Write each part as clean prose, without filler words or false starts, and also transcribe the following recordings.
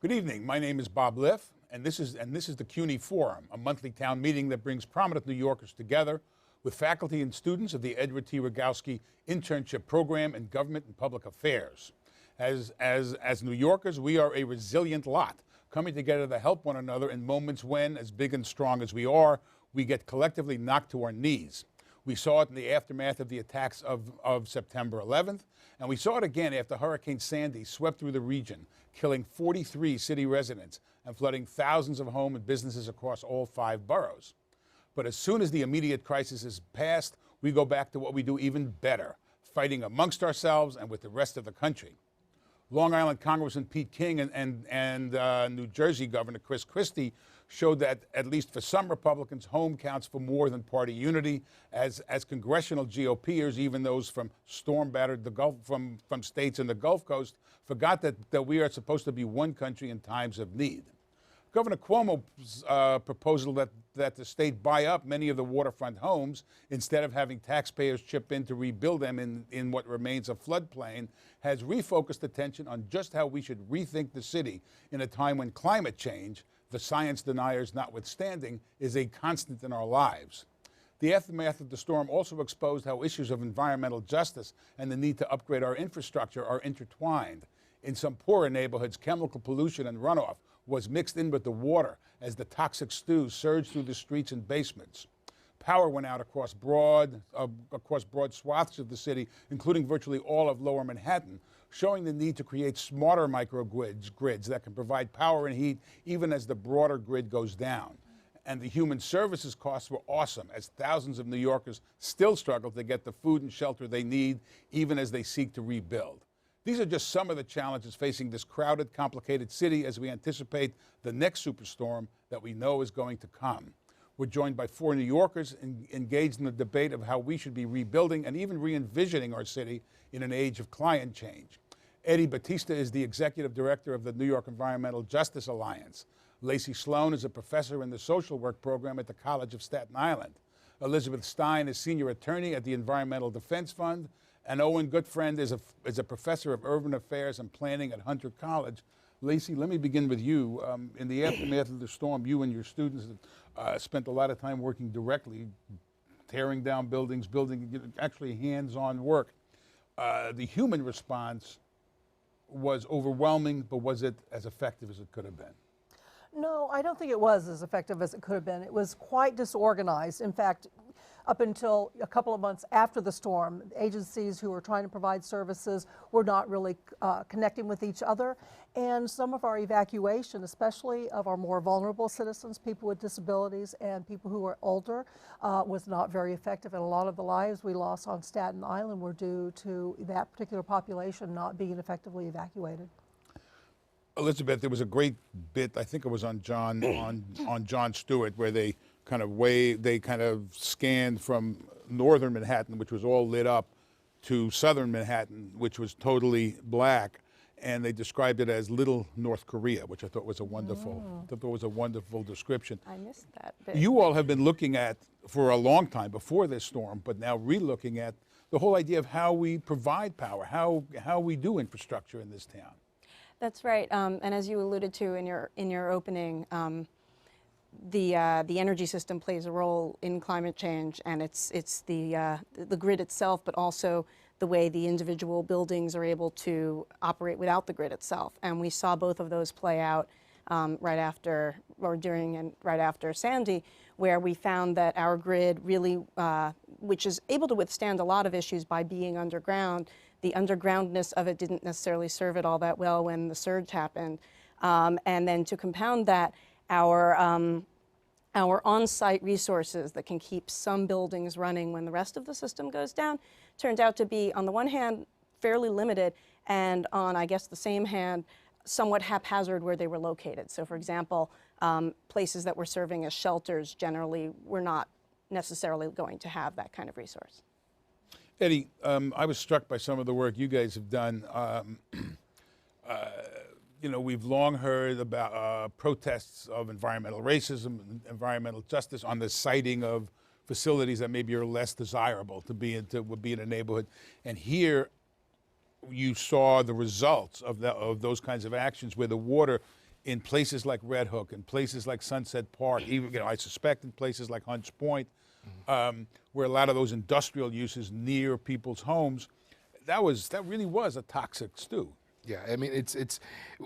Good evening. My name is Bob Liff, and this is the CUNY Forum, a monthly town meeting that brings prominent New Yorkers together with faculty and students of the Edward T. Rogowsky Internship Program in Government and Public Affairs. As New Yorkers, we are a resilient lot, coming together to help one another in moments when, as big and strong as we are, we get collectively knocked to our knees. We saw it in the aftermath of the attacks of September 11th, and we saw it again after Hurricane Sandy swept through the region, killing 43 city residents and flooding thousands of homes and businesses across all 5 boroughs. But as soon as the immediate crisis is past, we go back to what we do even better, fighting amongst ourselves and with the rest of the country. Long Island Congressman Pete King and New Jersey Governor Chris Christie showed that, at least for some Republicans, home counts for more than party unity, as congressional GOPers, even those from storm-battered from states in the Gulf Coast, forgot that we are supposed to be one country in times of need. Governor Cuomo's proposal that the state buy up many of the waterfront homes instead of having taxpayers chip in to rebuild them in what remains a floodplain has refocused attention on just how we should rethink the city in a time when climate change, the science deniers notwithstanding, is a constant in our lives. The aftermath of the storm also exposed how issues of environmental justice and the need to upgrade our infrastructure are intertwined. In some poorer neighborhoods, chemical pollution and runoff was mixed in with the water as the toxic stew surged through the streets and basements. Power went out across broad swaths of the city, including virtually all of Lower Manhattan, showing the need to create smarter microgrids that can provide power and heat even as the broader grid goes down. And the human services costs were awesome, as thousands of New Yorkers still struggle to get the food and shelter they need, even as they seek to rebuild. These are just some of the challenges facing this crowded, complicated city as we anticipate the next superstorm that we know is going to come. We're joined by 4 New Yorkers engaged in the debate of how we should be rebuilding and even re-envisioning our city in an age of climate change. Eddie Batista is the executive director of the New York Environmental Justice Alliance. Lacey Sloan is a professor in the social work program at the College of Staten Island. Elizabeth Stein is senior attorney at the Environmental Defense Fund. And Owen Goodfriend is a professor of urban affairs and planning at Hunter College. Lacey, let me begin with you. In the aftermath of the storm, you and your students spent a lot of time working directly, tearing down buildings, building actually hands-on work. The human response was overwhelming, but was it as effective as it could have been? No, I don't think it was as effective as it could have been. It was quite disorganized. In fact, up until a couple of months after the storm, agencies who were trying to provide services were not really connecting with each other. And some of our evacuation, especially of our more vulnerable citizens, people with disabilities and people who are older, was not very effective. And a lot of the lives we lost on Staten Island were due to that particular population not being effectively evacuated. Elizabeth, there was a great bit, I think it was on Jon Stewart, where they kind of scanned from northern Manhattan, which was all lit up, to southern Manhattan, which was totally black, and they described it as Little North Korea, which I thought was a wonderful description. I missed that bit. You all have been looking at, for a long time before this storm, but now re-looking at the whole idea of how we provide power, how we do infrastructure in this town. That's right, and as you alluded to in your opening, the energy system plays a role in climate change, and it's the grid itself, but also the way the individual buildings are able to operate without the grid itself. And we saw both of those play out right after, or during and right after Sandy, where we found that our grid really, which is able to withstand a lot of issues by being underground, the undergroundness of it didn't necessarily serve it all that well when the surge happened. And then to compound that, our on-site resources that can keep some buildings running when the rest of the system goes down turned out to be, on the one hand, fairly limited, and on, I guess, the same hand, somewhat haphazard where they were located. So, for example, places that were serving as shelters generally were not necessarily going to have that kind of resource. Eddie, I was struck by some of the work you guys have done. You know, we've long heard about protests of environmental racism, environmental justice on the siting of facilities that maybe are less desirable to be in a neighborhood. And here you saw the results of those kinds of actions where the water in places like Red Hook, in places like Sunset Park, even I suspect in places like Hunts Point, where a lot of those industrial uses near people's homes, that really was a toxic stew. Yeah, I mean,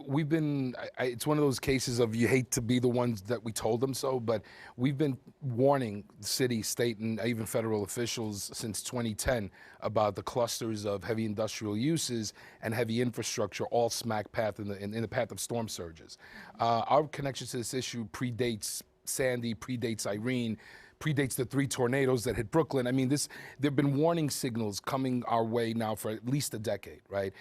we've been, it's one of those cases of you hate to be the ones that we told them so, but we've been warning city, state, and even federal officials since 2010 about the clusters of heavy industrial uses and heavy infrastructure all smack path in the path of storm surges. Our connection to this issue predates Sandy, predates Irene, predates the 3 tornadoes that hit Brooklyn. I mean, there've been warning signals coming our way now for at least a decade, right?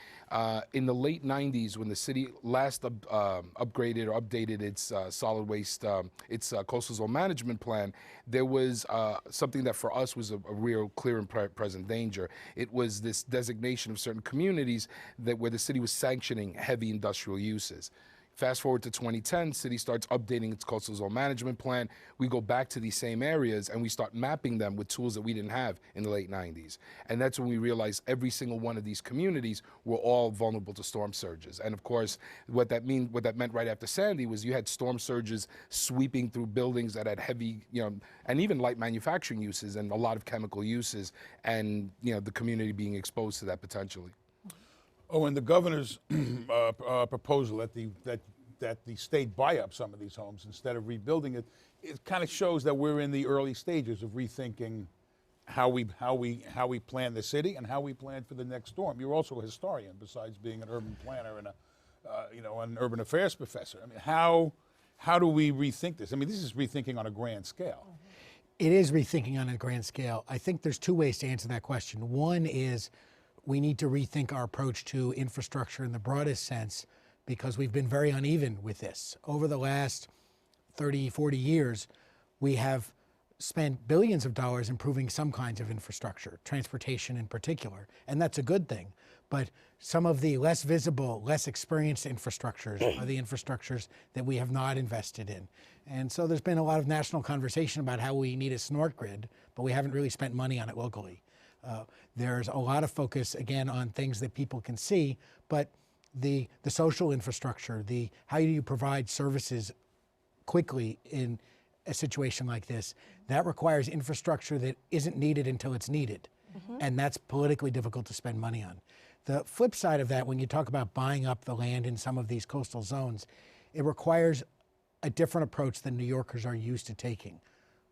In the late 90s, when the city last upgraded or updated its solid waste, its coastal zone management plan, there was something that for us was a real clear and present danger. It was this designation of certain communities where the city was sanctioning heavy industrial uses. Fast forward to 2010, city starts updating its coastal zone management plan. We go back to these same areas and we start mapping them with tools that we didn't have in the late 90s. And that's when we realized every single one of these communities were all vulnerable to storm surges. And of course, what that meant right after Sandy was you had storm surges sweeping through buildings that had heavy, and even light manufacturing uses and a lot of chemical uses, and the community being exposed to that potentially. Oh, and the governor's proposal that the state buy up some of these homes instead of rebuilding it, it kind of shows that we're in the early stages of rethinking how we plan the city and how we plan for the next storm. You're also a historian, besides being an urban planner and an urban affairs professor. I mean, how do we rethink this? I mean, this is rethinking on a grand scale. It is rethinking on a grand scale. I think there's 2 ways to answer that question. One is, we need to rethink our approach to infrastructure in the broadest sense, because we've been very uneven with this. Over the last 30, 40 years, we have spent billions of dollars improving some kinds of infrastructure, transportation in particular, and that's a good thing. But some of the less visible, less experienced infrastructures are the infrastructures that we have not invested in. And so there's been a lot of national conversation about how we need a smart grid, but we haven't really spent money on it locally. There's a lot of focus, again, on things that people can see, but the social infrastructure, how do you provide services quickly in a situation like this, that requires infrastructure that isn't needed until it's needed. And that's politically difficult to spend money on. The flip side of that, when you talk about buying up the land in some of these coastal zones, it requires a different approach than New Yorkers are used to taking.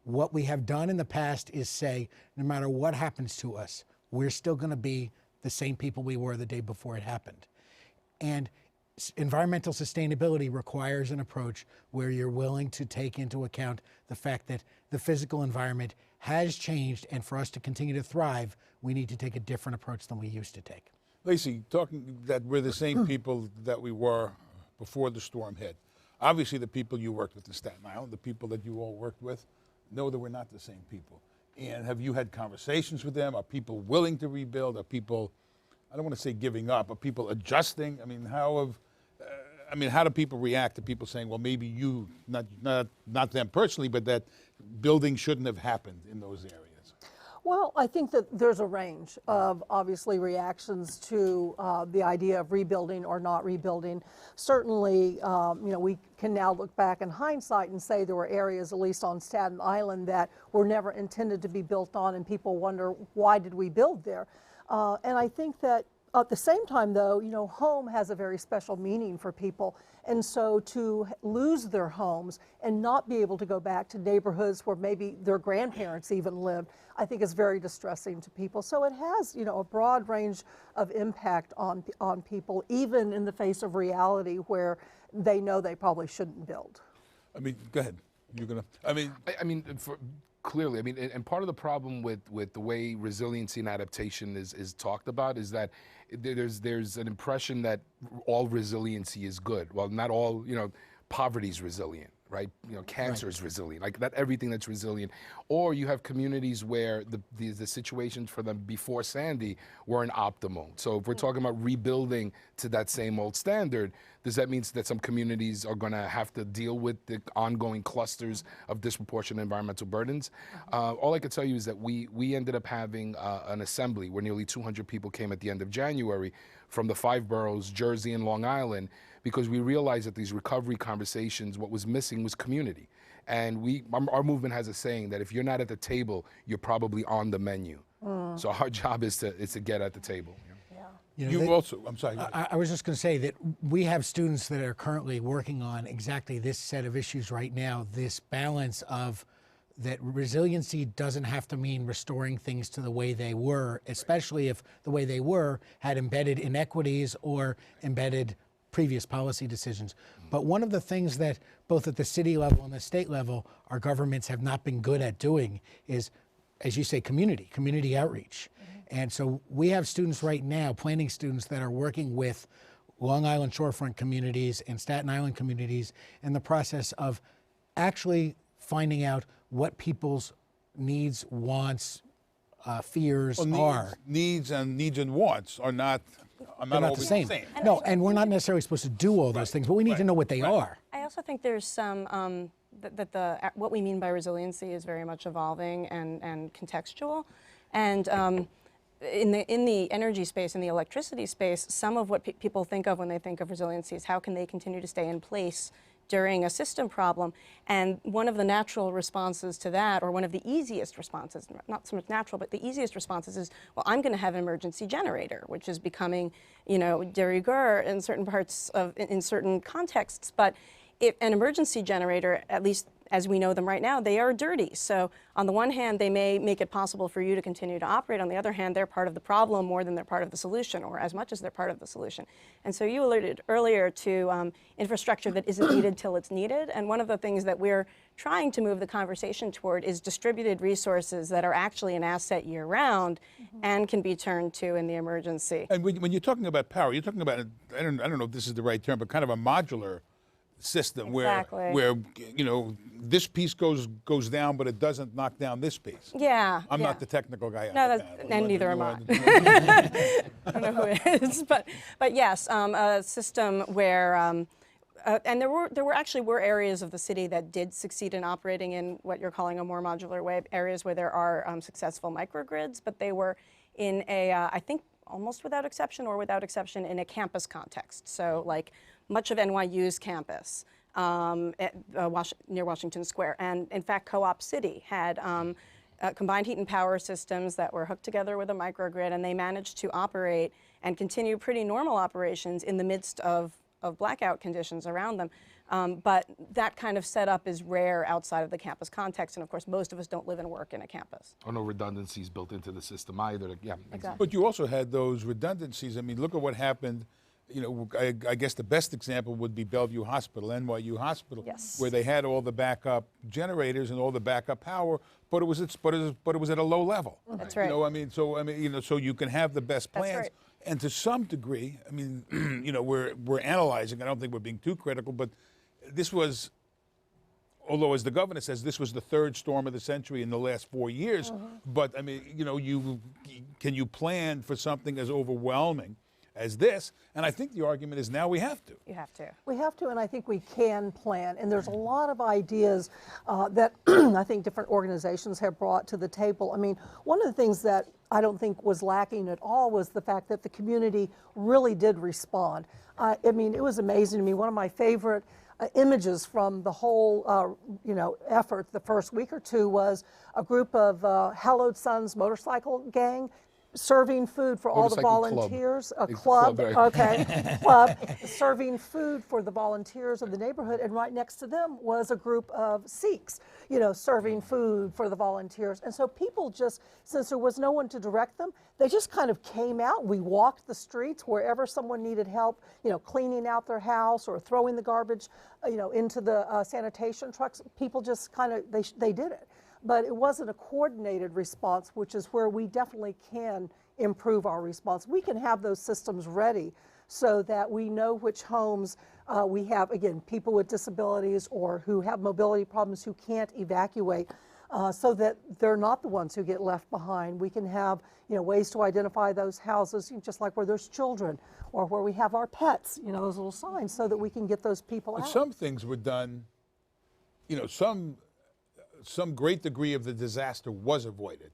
What we have done in the past is say, no matter what happens to us, we're still going to be the same people we were the day before it happened. And environmental sustainability requires an approach where you're willing to take into account the fact that the physical environment has changed, and for us to continue to thrive, we need to take a different approach than we used to take. Lacey, talking that we're the same people that we were before the storm hit. Obviously, the people you worked with in Staten Island, the people that you all worked with, know that we're not the same people. And have you had conversations with them? Are people willing to rebuild? Are people, I don't want to say giving up, are people adjusting? I mean, how do people react to people saying, well, maybe you, not them personally, but that building shouldn't have happened in those areas? Well, I think that there's a range of obviously reactions to the idea of rebuilding or not rebuilding. Certainly, we can now look back in hindsight and say there were areas, at least on Staten Island, that were never intended to be built on, and people wonder, why did we build there? And I think that at the same time, though, home has a very special meaning for people. And so to lose their homes and not be able to go back to neighborhoods where maybe their grandparents even lived, I think is very distressing to people. So it has, a broad range of impact on people, even in the face of reality where they know they probably shouldn't build. I mean, go ahead. You're gonna. Clearly, and part of the problem with the way resiliency and adaptation is talked about is that there's an impression that all resiliency is good. Well, not all, poverty's resilient, right? Cancer is resilient, like not everything that's resilient. Or you have communities where the situations for them before Sandy weren't optimal. So if we're talking about rebuilding to that same old standard, does that mean that some communities are going to have to deal with the ongoing clusters of disproportionate environmental burdens? All I can tell you is that we ended up having an assembly where nearly 200 people came at the end of January from the 5 boroughs, Jersey and Long Island, because we realized that these recovery conversations, what was missing was community. And our movement has a saying that if you're not at the table, you're probably on the menu. So our job is to get at the table. You know, You also, I'm sorry. I was just going to say that we have students that are currently working on exactly this set of issues right now, this balance of that resiliency doesn't have to mean restoring things to the way they were, especially if the way they were had embedded inequities or embedded previous policy decisions. But one of the things that both at the city level and the state level our governments have not been good at doing is, as you say, community outreach. And so we have students right now, planning students, that are working with Long Island shorefront communities and Staten Island communities in the process of actually finding out what people's needs, wants, fears are. Needs and wants are not They're not always the same. the same. No, and we're not necessarily supposed to do all those things, but we need to know what they are. I also think there's some what we mean by resiliency is very much evolving and contextual, and in the energy space, in the electricity space, some of what people think of when they think of resiliency is how can they continue to stay in place during a system problem. And one of the natural responses to that, or one of the easiest responses, not so much natural, but the easiest responses is, well, I'm going to have an emergency generator, which is becoming, de rigueur in certain parts of, in certain contexts. But an emergency generator, at least as we know them right now, they are dirty. So on the one hand, they may make it possible for you to continue to operate. On the other hand, they're part of the problem more than they're part of the solution, or as much as they're part of the solution. And so you alluded earlier to infrastructure that isn't needed till it's needed. And one of the things that we're trying to move the conversation toward is distributed resources that are actually an asset year-round and can be turned to in the emergency. And when you're talking about power, you're talking about, I don't know if this is the right term, but kind of a modular system Exactly. where this piece goes down, but it doesn't knock down this piece. Yeah. I'm not the technical guy. No, and neither am I. I don't know who it is, but yes, a system where, and there were actually areas of the city that did succeed in operating in what you're calling a more modular way, areas where there are successful microgrids, but they were in a, I think almost without exception or without exception, in a campus context. So like much of NYU's campus near Washington Square. And in fact, Co-op City had combined heat and power systems that were hooked together with a microgrid, and they managed to operate and continue pretty normal operations in the midst of blackout conditions around them. But that kind of setup is rare outside of the campus context, and of course most of us don't live and work in a campus. Or no redundancies built into the system either. Yeah, Exactly. But you also had those redundancies. I mean, look at what happened. I guess the best example would be Bellevue Hospital, NYU Hospital, Yes. where they had all the backup generators and all the backup power, but it was at a low level. That's right. So you can have the best That's plans, right. and to some degree, I mean, we're analyzing. I don't think we're being too critical, but this was, although as the governor says, this was the third storm of the century in the last 4 years. But I mean, can you plan for something as overwhelming as this? And I think the argument is now we have to. You have to. We have to, and I think we can plan. And there's a lot of ideas that I think different organizations have brought to the table. I mean, one of the things that I don't think was lacking at all was the fact that the community really did respond. I mean, it was amazing to me. One of my favorite images from the whole, effort the first week or two was a group of Hallowed Sons motorcycle gang serving food for all the Motorcycle club. volunteers, a Club, club, right. okay, club, serving food for the volunteers of the neighborhood, and right next to them was a group of Sikhs, serving food for the volunteers. And so people just, since there was no one to direct them, they just kind of came out. We walked the streets wherever someone needed help, cleaning out their house or throwing the garbage, into the sanitation trucks. People just kind of, they did it. But it wasn't a coordinated response, which is where we definitely can improve our response. We can have those systems ready so that we know which homes we have, again, people with disabilities or who have mobility problems who can't evacuate, so that they're not the ones who get left behind. We can have ways to identify those houses, just like where there's children or where we have our pets, those little signs, so that we can get those people But out. some things were done, some great degree of the disaster was avoided.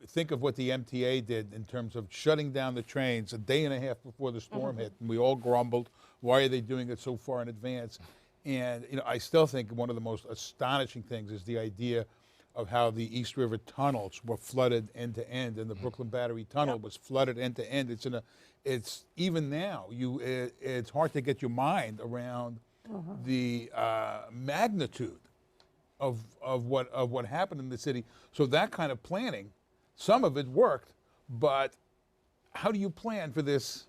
Think of what the MTA did in terms of shutting down the trains a day and a half before the storm hit, and we all grumbled, why are they doing it so far in advance? And I still think one of the most astonishing things is the idea of how the East River tunnels were flooded end to end, and the Brooklyn Battery Tunnel was flooded end to end. It's even now it's hard to get your mind around the magnitude of what happened in the city. So that kind of planning, some of it worked, but how do you plan for this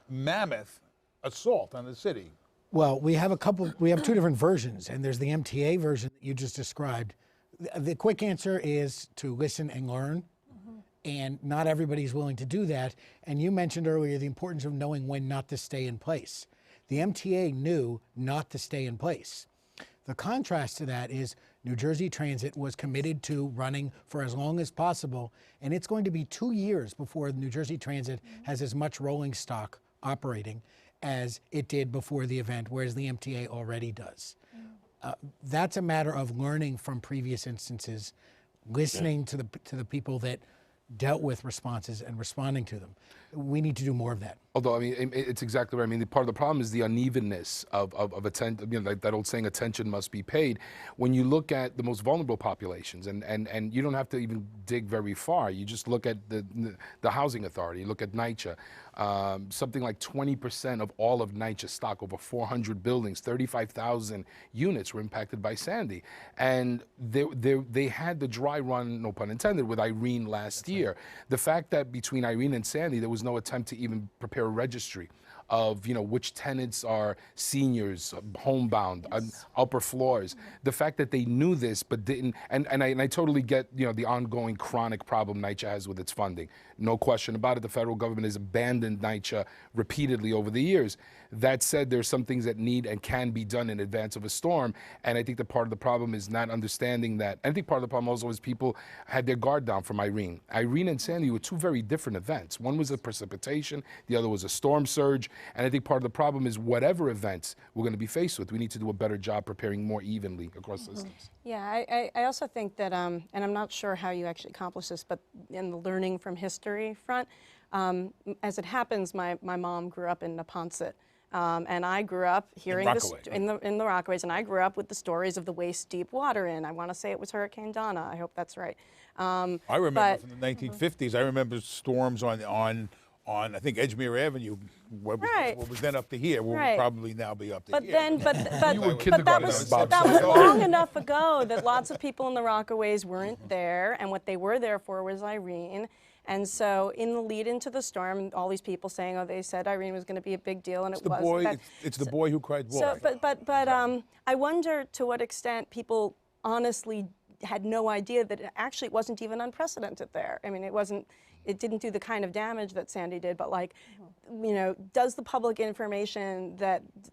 mammoth assault on the city? Well, we have two different versions, and there's the MTA version that you just described. The quick answer is to listen and learn, and not everybody's willing to do that. And you mentioned earlier the importance of knowing when not to stay in place. The MTA knew not to stay in place. The contrast to that is New Jersey Transit was committed to running for as long as possible, and it's going to be 2 years before New Jersey Transit has as much rolling stock operating as it did before the event, whereas the MTA already does. That's a matter of learning from previous instances, listening to the people that dealt with responses and responding to them. We need to do more of that. Although, I mean, it's exactly right. I mean, part of the problem is the unevenness of attention, like that old saying, attention must be paid. When you look at the most vulnerable populations, and you don't have to even dig very far, you just look at the housing authority, you look at NYCHA, something like 20% of all of NYCHA stock, over 400 buildings, 35,000 units were impacted by Sandy. And they had the dry run, no pun intended, with Irene last year. The fact that between Irene and Sandy, there was no attempt to even prepare a registry of which tenants are seniors, homebound, upper floors. The fact that they knew this but didn't, and I totally get the ongoing chronic problem NYCHA has with its funding. No question about it. The federal government has abandoned NYCHA repeatedly over the years. That said, there's some things that need and can be done in advance of a storm, and I think that part of the problem is not understanding that. I think part of the problem also is people had their guard down from Irene. Irene and Sandy were two very different events. One was a precipitation, the other was a storm surge, and I think part of the problem is whatever events we're going to be faced with, we need to do a better job preparing more evenly across systems. Yeah, I also think that, and I'm not sure how you actually accomplish this, but in the learning from history front, as it happens, my mom grew up in Neponset. And I grew up hearing in the Rockaways, and I grew up with the stories of the waist-deep water in. I want to say it was Hurricane Donna. I hope that's right. I remember from the 1950s. I remember storms on I think Edgemere Avenue, what was then up to here, will probably now be up to here. But that was long enough ago that lots of people in the Rockaways weren't there, and what they were there for was Irene. And so in the lead into the storm, all these people saying, oh, they said Irene was going to be a big deal, and it wasn't. It's the boy who cried wolf. So, but I wonder to what extent people honestly had no idea that it actually wasn't even unprecedented there. I mean, it didn't do the kind of damage that Sandy did, but does the public information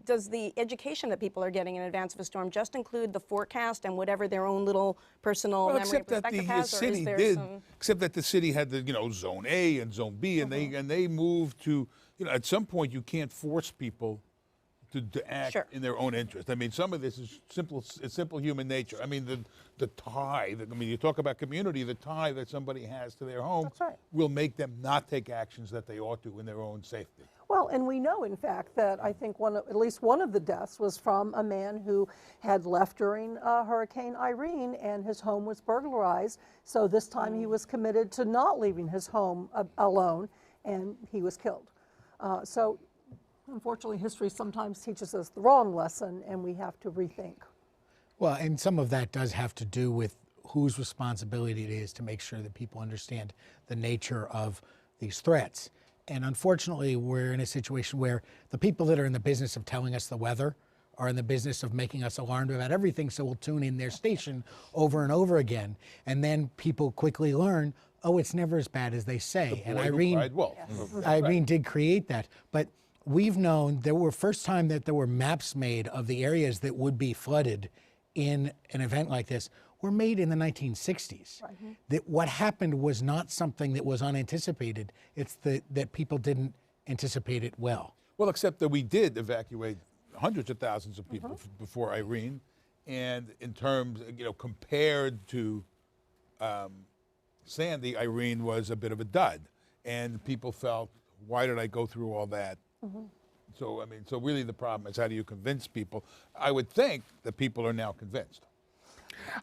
does the education that people are getting in advance of a storm just include the forecast and whatever their own little personal memory perspective has, or is there some... Except that the city had the Zone A and Zone B, and they moved to at some point you can't force people to act in their own interest. I mean, some of this is simple human nature. I mean, the tie, you talk about community, the tie that somebody has to their home will make them not take actions that they ought to in their own safety. Well, and we know, in fact, that I think at least one of the deaths was from a man who had left during Hurricane Irene, and his home was burglarized. So this time he was committed to not leaving his home alone, and he was killed. So unfortunately, history sometimes teaches us the wrong lesson, and we have to rethink. Well, and some of that does have to do with whose responsibility it is to make sure that people understand the nature of these threats. And unfortunately, we're in a situation where the people that are in the business of telling us the weather are in the business of making us alarmed about everything, so we'll tune in their station over and over again. And then people quickly learn, oh, it's never as bad as they say. And Irene did create that. But we've known there were first time that there were maps made of the areas that would be flooded in an event like this were made in the 1960s. That what happened was not something that was unanticipated. It's that people didn't anticipate it well. Well, except that we did evacuate hundreds of thousands of people before Irene, and in terms, compared to Sandy, Irene was a bit of a dud, and people felt, why did I go through all that? So I mean, so really the problem is, how do you convince people? I would think that people are now convinced.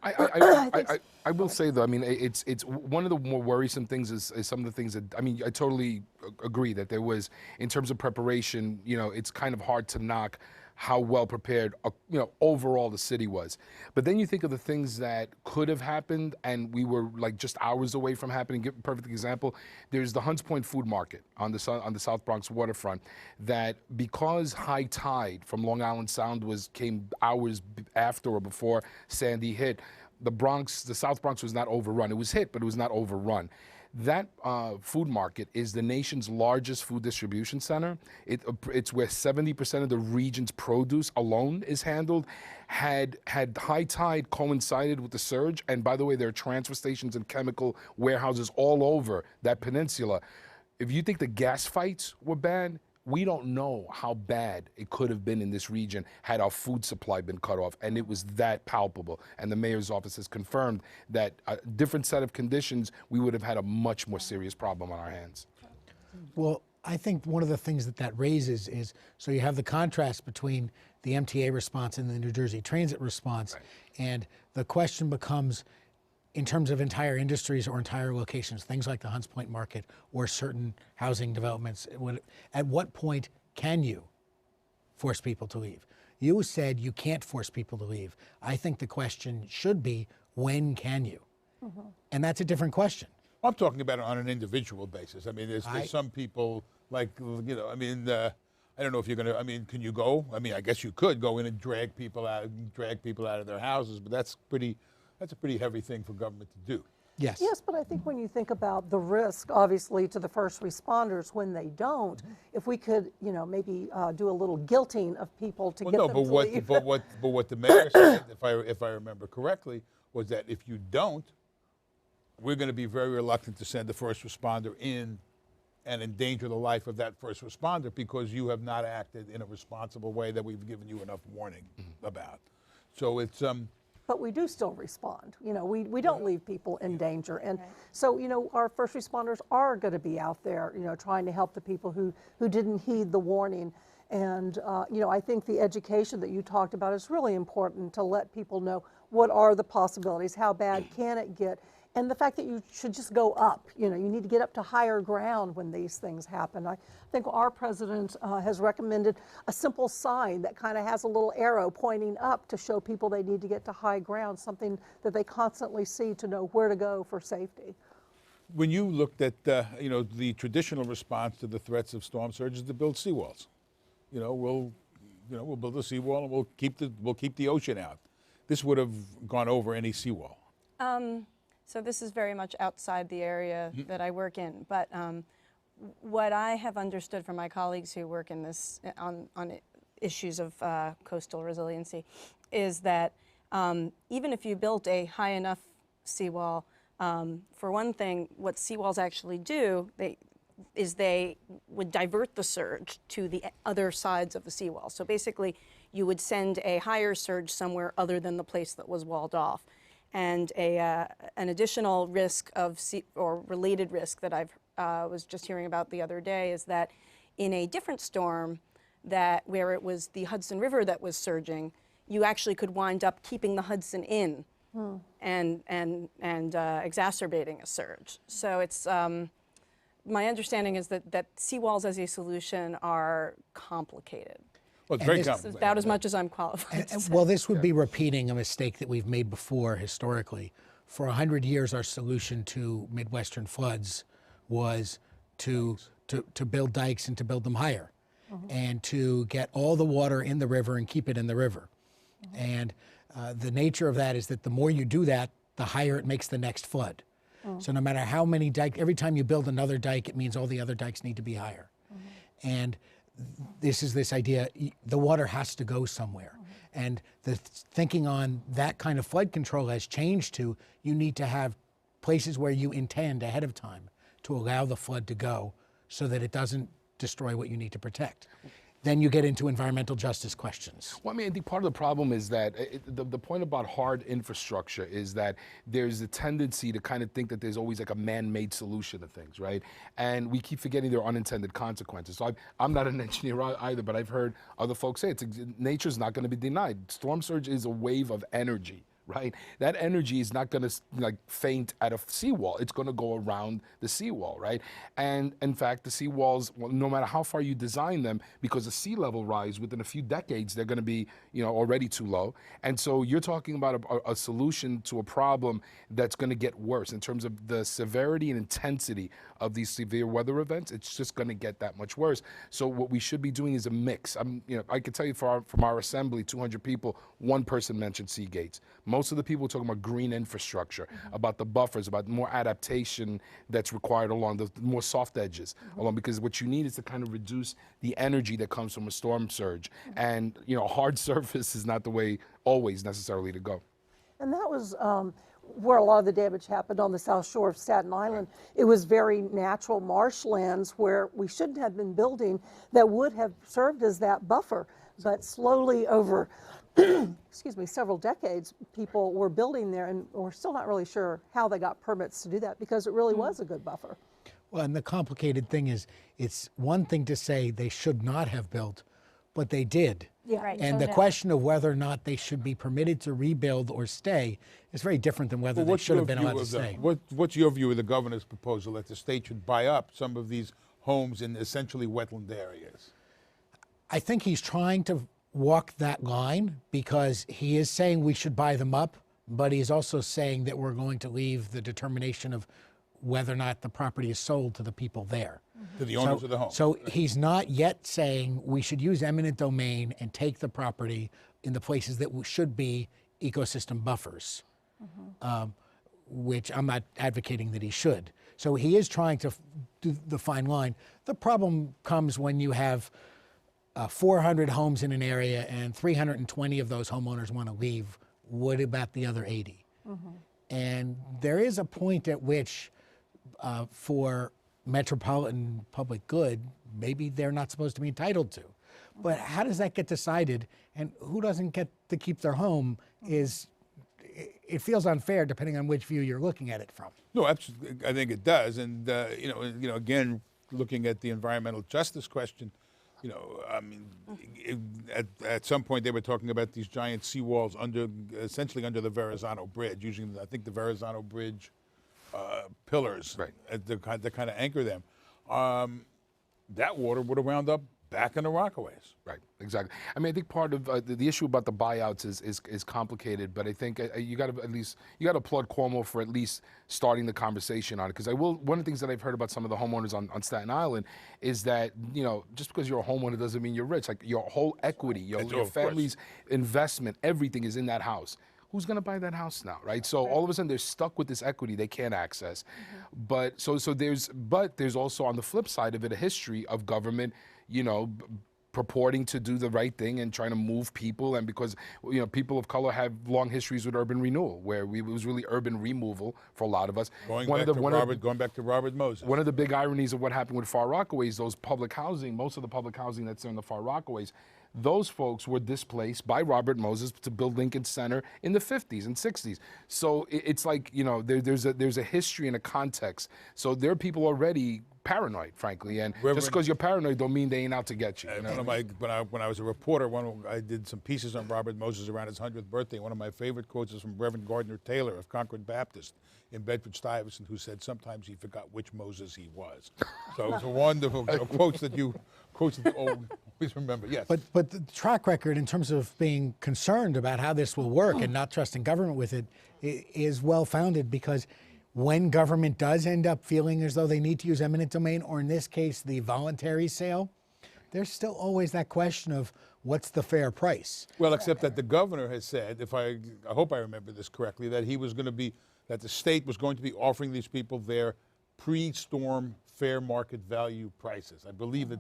I will say though, I mean, it's one of the more worrisome things is some of the things that, I mean, I totally agree that there was, in terms of preparation, you know, it's kind of hard to knock how well prepared, you know, overall the city was. But then you think of the things that could have happened and we were like just hours away from happening. Give a perfect example. There's the Hunts Point Food Market on the South Bronx waterfront that, because high tide from Long Island Sound came hours after or before Sandy hit, the South Bronx was not overrun. It was hit, but it was not overrun. That food market is the nation's largest food distribution center. It's where 70% of the region's produce alone is handled. Had high tide coincided with the surge, and by the way, there are transfer stations and chemical warehouses all over that peninsula. If you think the gas fights were bad, we don't know how bad it could have been in this region had our food supply been cut off, and it was that palpable. And the mayor's office has confirmed that a different set of conditions, we would have had a much more serious problem on our hands. Well, I think one of the things that raises is, so you have the contrast between the MTA response and the New Jersey Transit response, Right. and the question becomes, in terms of entire industries or entire locations, things like the Hunts Point Market or certain housing developments, at what point can you force people to leave? You said you can't force people to leave. I think the question should be, when can you? And that's a different question. I'm talking about it on an individual basis. I mean, there's some people, like, you know, I mean, I don't know if you're going to, I mean, can you go? I mean, I guess you could go in and drag people out of their houses, but that's a pretty heavy thing for government to do. Yes. Yes, but I think when you think about the risk, obviously, to the first responders when they don't, if we could, you know, maybe do a little guilting of people to get them to leave. But what the mayor said, if I remember correctly, was that if you don't, we're going to be very reluctant to send the first responder in and endanger the life of that first responder because you have not acted in a responsible way that we've given you enough warning about. So it's But we do still respond. You know, we don't leave people in danger. And so, you know, our first responders are going to be out there, you know, trying to help the people who didn't heed the warning. And, you know, I think the education that you talked about is really important to let people know what are the possibilities, how bad can it get, and the fact that you should just go up. You know, you need to get up to higher ground when these things happen. I think our president has recommended a simple sign that kind of has a little arrow pointing up to show people they need to get to high ground, something that they constantly see to know where to go for safety. when you looked at you know, the traditional response to the threats of storm surge is to build seawalls. We'll build a seawall and we'll keep the ocean out. This would have gone over any seawall. So this is very much outside the area that I work in, but what I have understood from my colleagues who work in this on issues of coastal resiliency is that even if you built a high enough seawall, for one thing, what seawalls actually do, they would divert the surge to the other sides of the seawall. So basically, you would send a higher surge somewhere other than the place that was walled off. And an additional risk or related risk that I was just hearing about the other day is that in a different storm, where it was the Hudson River that was surging, you actually could wind up keeping the Hudson in and exacerbating a surge. So it's my understanding is that seawalls as a solution are complicated. Well, it's very complicated. About as much as I'm qualified to say. Well, this would be repeating a mistake that we've made before historically. For 100 years, our solution to Midwestern floods was to build dikes and to build them higher, and to get all the water in the river and keep it in the river. And the nature of that is that the more you do that, the higher it makes the next flood. So no matter how many dikes, every time you build another dike, it means all the other dikes need to be higher. And this is this idea, the water has to go somewhere. And the thinking on that kind of flood control has changed to, you need to have places where you intend ahead of time to allow the flood to go so that it doesn't destroy what you need to protect. then you get into environmental justice questions. Well, I mean, I think part of the problem is that the point about hard infrastructure is that there's a tendency to kind of think that there's always like a man-made solution to things, right? And we keep forgetting there are unintended consequences. So I'm not an engineer either, but I've heard other folks say nature's not going to be denied. Storm surge is a wave of energy. Right? That energy is not going to like faint at a seawall. It's going to go around the seawall, right? And in fact, the seawalls, well, no matter how far you design them, because the sea level rise within a few decades, they're going to be, already too low. And so you're talking about a solution to a problem that's going to get worse in terms of the severity and intensity of these severe weather events. It's just going to get that much worse. So what we should be doing is a mix. I can tell you from our assembly, 200 people, one person mentioned sea gates. Most of the people are talking about green infrastructure, about the buffers, about more adaptation that's required along the more soft edges, because what you need is to kind of reduce the energy that comes from a storm surge. And, hard surface is not the way always necessarily to go. And that was where a lot of the damage happened on the south shore of Staten Island. It was very natural marshlands where we shouldn't have been building that would have served as that buffer. But slowly over, excuse me, several decades, people were building there, and we're still not really sure how they got permits to do that because it really was a good buffer. Well, and the complicated thing is, it's one thing to say they should not have built, but they did. Yeah. Right. And the question of whether or not they should be permitted to rebuild or stay is very different than whether they should have been allowed to stay. What's your view of the governor's proposal that the state should buy up some of these homes in essentially wetland areas? I think he's trying to walk that line because he is saying we should buy them up, but he's also saying that we're going to leave the determination of whether or not the property is sold to the people there. To the owners of the home. So he's not yet saying we should use eminent domain and take the property in the places that should be ecosystem buffers, which I'm not advocating that he should. So he is trying to do the fine line. The problem comes when you have 400 homes in an area and 320 of those homeowners want to leave. What about the other 80? And there is a point at which for metropolitan public good, maybe they're not supposed to be entitled to. But how does that get decided? And who doesn't get to keep their home it feels unfair depending on which view you're looking at it from. No, absolutely, I think it does. And, again, looking at the environmental justice question, I mean, at some point they were talking about these giant seawalls essentially under the Verrazano Bridge, using, I think, the Verrazano Bridge pillars to kind of anchor them. That water would have wound up back in the Rockaways. Right, exactly. I mean, I think part of the issue about the buyouts is complicated, but I think you got to applaud Cuomo for at least starting the conversation on it. Because one of the things that I've heard about some of the homeowners on Staten Island is that just because you're a homeowner doesn't mean you're rich. Like your whole equity, your family's investment, everything is in that house. Who's going to buy that house now, right? So all of a sudden they're stuck with this equity they can't access. But there's also on the flip side of it a history of government, purporting to do the right thing and trying to move people, and because people of color have long histories with urban renewal, where it was really urban removal for a lot of us. Going back to Robert Moses. One of the big ironies of what happened with Far Rockaways, those public housing, most of the public housing that's in the Far Rockaways, those folks were displaced by Robert Moses to build Lincoln Center in the 50s and 60s. So it's like, there's a history and a context. So there are people already paranoid, frankly, and just because you're paranoid don't mean they ain't out to get you. When I was a reporter, I did some pieces on Robert Moses around his 100th birthday. One of my favorite quotes is from Reverend Gardner Taylor of Concord Baptist in Bedford-Stuyvesant, who said sometimes he forgot which Moses he was. So it was a wonderful quotes that you always remember. Yes. But the track record in terms of being concerned about how this will work and not trusting government with it is well-founded, because when government does end up feeling as though they need to use eminent domain, or in this case, the voluntary sale, there's still always that question of what's the fair price. Well, except that the governor has said, I hope I remember this correctly, that that the state was going to be offering these people their pre-storm fair market value prices. I believe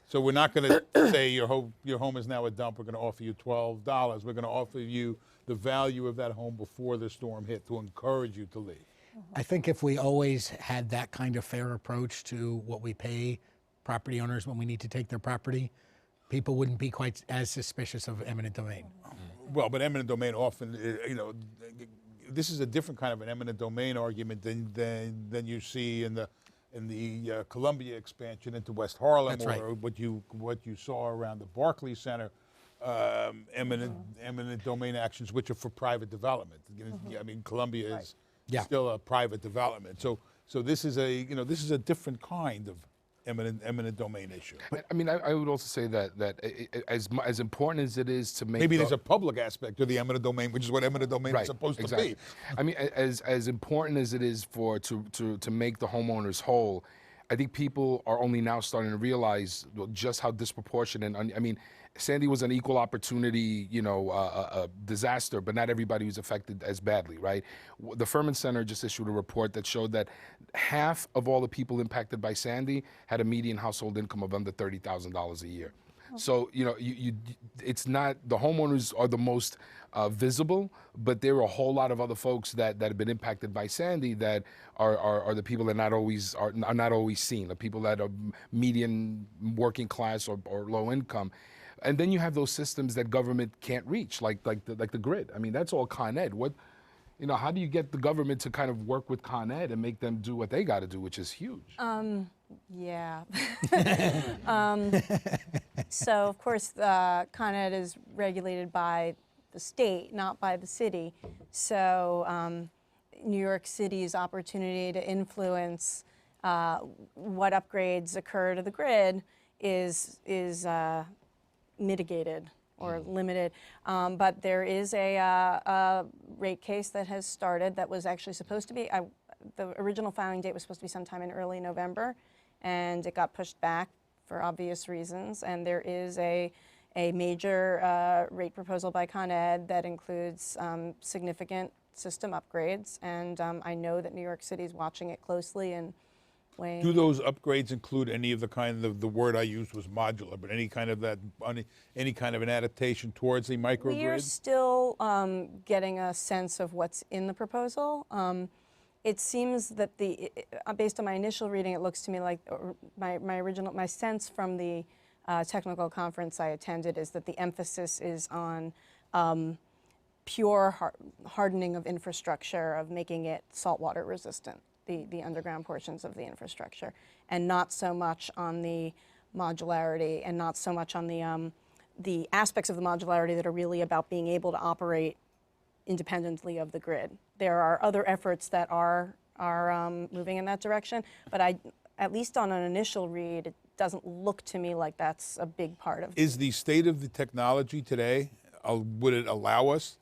so we're not going to say your home is now a dump, we're going to offer you $12. We're going to offer you the value of that home before the storm hit to encourage you to leave. I think if we always had that kind of fair approach to what we pay property owners when we need to take their property, people wouldn't be quite as suspicious of eminent domain. Well, but eminent domain often, you know, this is a different kind of an eminent domain argument than you see in the Columbia expansion into West Harlem, That's right. or what you saw around the Barclays Center. Eminent domain actions, which are for private development. I mean, Columbia is still a private development. So this is a different kind of eminent domain issue. I mean, I would also say that as important as it is to make Maybe there's a public aspect to the eminent domain, which is what eminent domain is supposed to be. I mean, as important as it is to make the homeowners whole, I think people are only now starting to realize just how disproportionate. I mean, Sandy was an equal opportunity, disaster, but not everybody was affected as badly, right? The Furman Center just issued a report that showed that half of all the people impacted by Sandy had a median household income of under $30,000 a year. So, it's not, the homeowners are the most visible, but there are a whole lot of other folks that have been impacted by Sandy that are the people that are not always seen, the people that are median working class or low income. And then you have those systems that government can't reach, like the grid. I mean, that's all Con Ed. How do you get the government to kind of work with Con Ed and make them do what they got to do, which is huge? Yeah. So, of course, Con Ed is regulated by the state, not by the city. So New York City's opportunity to influence what upgrades occur to the grid is mitigated or limited. But there is a rate case that has started that was actually supposed to be, the original filing date was supposed to be sometime in early November, and it got pushed back for obvious reasons. And there is a major rate proposal by Con Ed that includes significant system upgrades. And I know that New York City is watching it closely and weighing. Do those upgrades include any of the word I used was modular, but any kind of an adaptation towards the microgrid? We are still getting a sense of what's in the proposal. It seems that based on my initial reading, it looks to me like my sense from the technical conference I attended is that the emphasis is on pure hardening of infrastructure, of making it saltwater resistant, the underground portions of the infrastructure, and not so much on the modularity, and not so much on the aspects of the modularity that are really about being able to operate independently of the grid. There are other efforts that are moving in that direction, but at least on an initial read, it doesn't look to me like that's a big part of it. Is the state of the technology today, would it allow us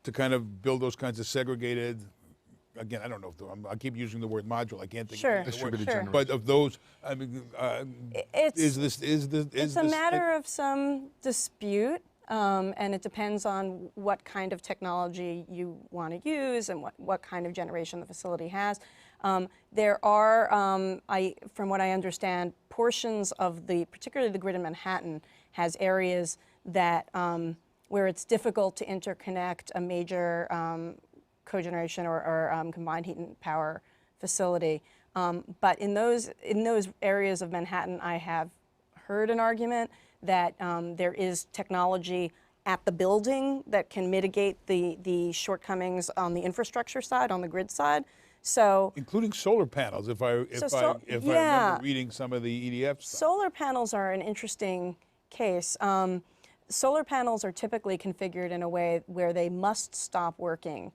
to kind of build those kinds of segregated, again, I don't know if I keep using the word module, I can't think of the Distributed word, generation. but of those, I mean, it's a matter of some dispute, and it depends on what kind of technology you want to use and what kind of generation the facility has. There are, from what I understand, portions of particularly the grid in Manhattan has areas that where it's difficult to interconnect a major cogeneration or combined heat and power facility. But in those areas of Manhattan, I have heard an argument that there is technology at the building that can mitigate the shortcomings on the infrastructure side, on the grid side. So, including solar panels, if I remember reading some of the EDF stuff. Solar panels are an interesting case. Solar panels are typically configured in a way where they must stop working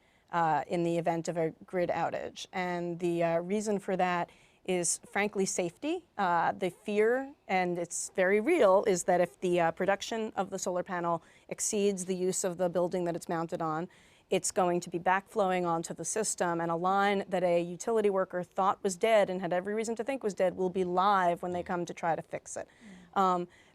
in the event of a grid outage. And the reason for that is, frankly, safety. The fear, and it's very real, is that if the production of the solar panel exceeds the use of the building that it's mounted on, it's going to be backflowing onto the system, and a line that a utility worker thought was dead and had every reason to think was dead will be live when they come to try to fix it.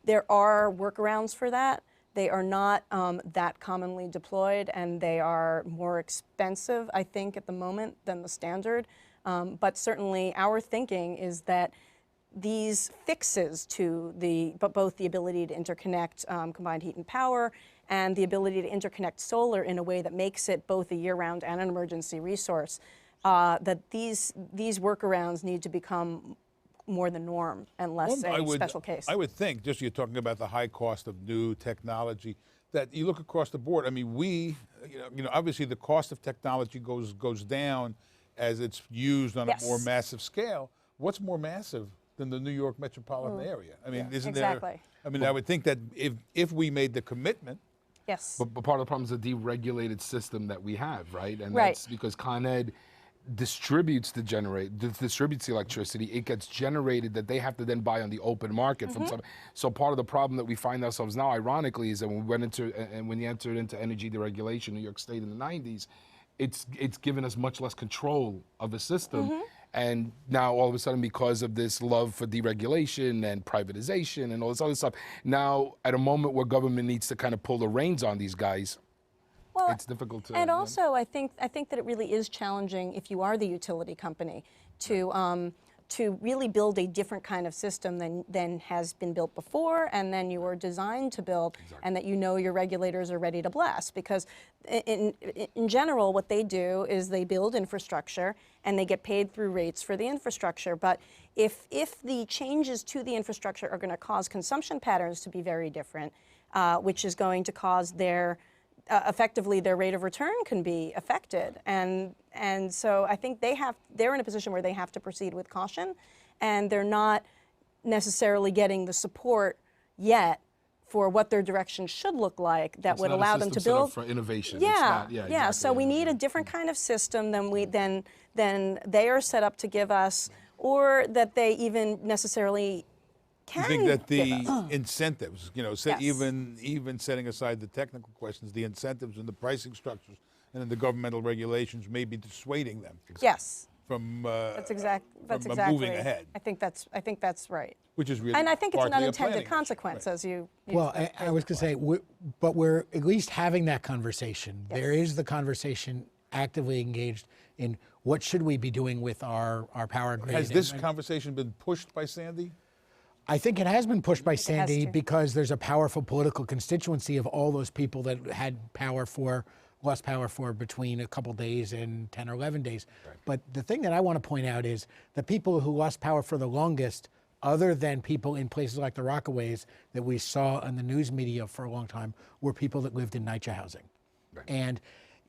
There are workarounds for that. They are not that commonly deployed, and they are more expensive, I think, at the moment than the standard. But certainly our thinking is that these fixes to both the ability to interconnect combined heat and power and the ability to interconnect solar in a way that makes it both a year-round and an emergency resource, that these workarounds need to become more the norm and less a special case. I would think, just you're talking about the high cost of new technology, that you look across the board. I mean, obviously the cost of technology goes down as it's used on a more massive scale. What's more massive than the New York metropolitan area? I mean, isn't exactly. there? I mean, I would think that if we made the commitment. Yes. But part of the problem is the deregulated system that we have, right? And Right. that's because Con Ed distributes the electricity. It gets generated that they have to then buy on the open market from some. So part of the problem that we find ourselves now, ironically, is that when we entered into energy deregulation in New York State in the 90s, it's given us much less control of the system. And now all of a sudden, because of this love for deregulation and privatization and all this other stuff, now at a moment where government needs to kind of pull the reins on these guys, well, it's difficult to. And also, I think that it really is challenging if you are the utility company to really build a different kind of system than has been built before, and then you were designed to build, and that your regulators are ready to bless. Because in general, what they do is they build infrastructure and they get paid through rates for the infrastructure. But if the changes to the infrastructure are going to cause consumption patterns to be very different, which is going to cause effectively their rate of return can be affected, and so I think they're in a position where they have to proceed with caution, and they're not necessarily getting the support yet for what their direction should look like that would allow them to build for innovation. Yeah, it's not, exactly. So we need a different kind of system than they are set up to give us, or that they even necessarily. You think that the incentives, even setting aside the technical questions, the incentives and the pricing structures and the governmental regulations may be dissuading them Yes. from That's exactly moving ahead. I think that's right. Which is really and I think it's an partly a unintended planning consequence, issue. as you. Well, I was going to say, but we're at least having that conversation. Yes. There is the conversation actively engaged in what should we be doing with our power grid. Has this conversation been pushed by Sandy? I think it has been pushed by Sandy to. because there's a powerful political constituency of all those people that had lost power for between a couple days and 10 or 11 days. Right. But the thing that I want to point out is the people who lost power for the longest, other than people in places like the Rockaways that we saw in the news media for a long time, were people that lived in NYCHA housing. Right. And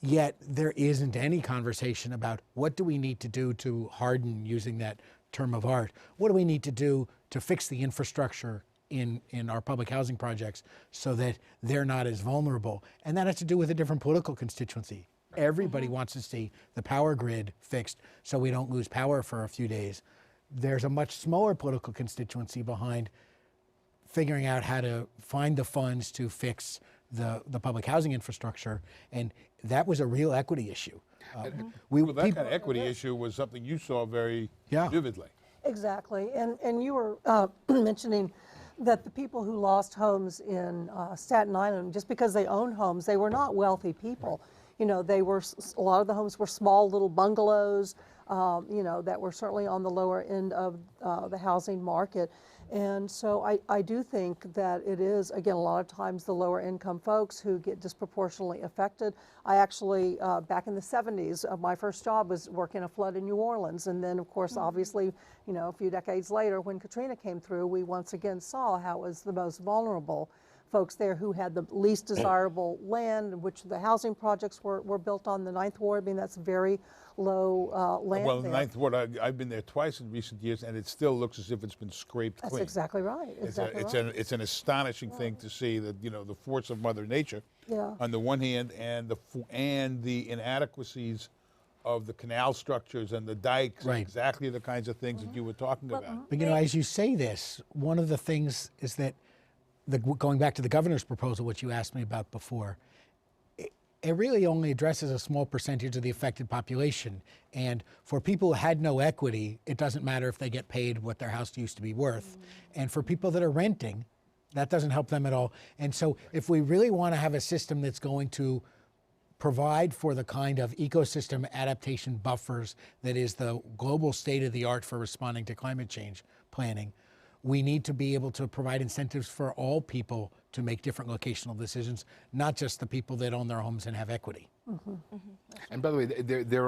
yet there isn't any conversation about what do we need to do to harden, using that term of art. What do we need to do to fix the infrastructure in our public housing projects so that they're not as vulnerable? And that has to do with a different political constituency. Everybody wants to see the power grid fixed so we don't lose power for a few days. There's a much smaller political constituency behind figuring out how to find the funds to fix the public housing infrastructure, and that was a real equity issue. Well, that kind of equity issue was something you saw very vividly. Exactly, and you were mentioning that the people who lost homes in Staten Island, just because they owned homes, they were not wealthy people. A lot of the homes were small little bungalows, that were certainly on the lower end of the housing market. And so I do think that it is, again, a lot of times the lower income folks who get disproportionately affected. I actually, back in the 70s, my first job was working a flood in New Orleans. And then, of course, obviously, a few decades later, when Katrina came through, we once again saw how it was the most vulnerable folks there who had the least desirable land, which the housing projects were built on. The Ninth Ward. I mean, that's very low land. Well, there. the Ninth Ward, I've been there twice in recent years, and it still looks as if it's been scraped clean. That's exactly right. It's an astonishing thing to see that the force of Mother Nature, on the one hand, and the inadequacies of the canal structures and the dikes, Right. exactly the kinds of things that you were talking about. But as you say this, one of the things is that going back to the governor's proposal, which you asked me about before, it really only addresses a small percentage of the affected population. And for people who had no equity, it doesn't matter if they get paid what their house used to be worth. And for people that are renting, that doesn't help them at all. And so if we really want to have a system that's going to provide for the kind of ecosystem adaptation buffers that is the global state of the art for responding to climate change planning, we need to be able to provide incentives for all people to make different locational decisions, not just the people that own their homes and have equity. And by the way,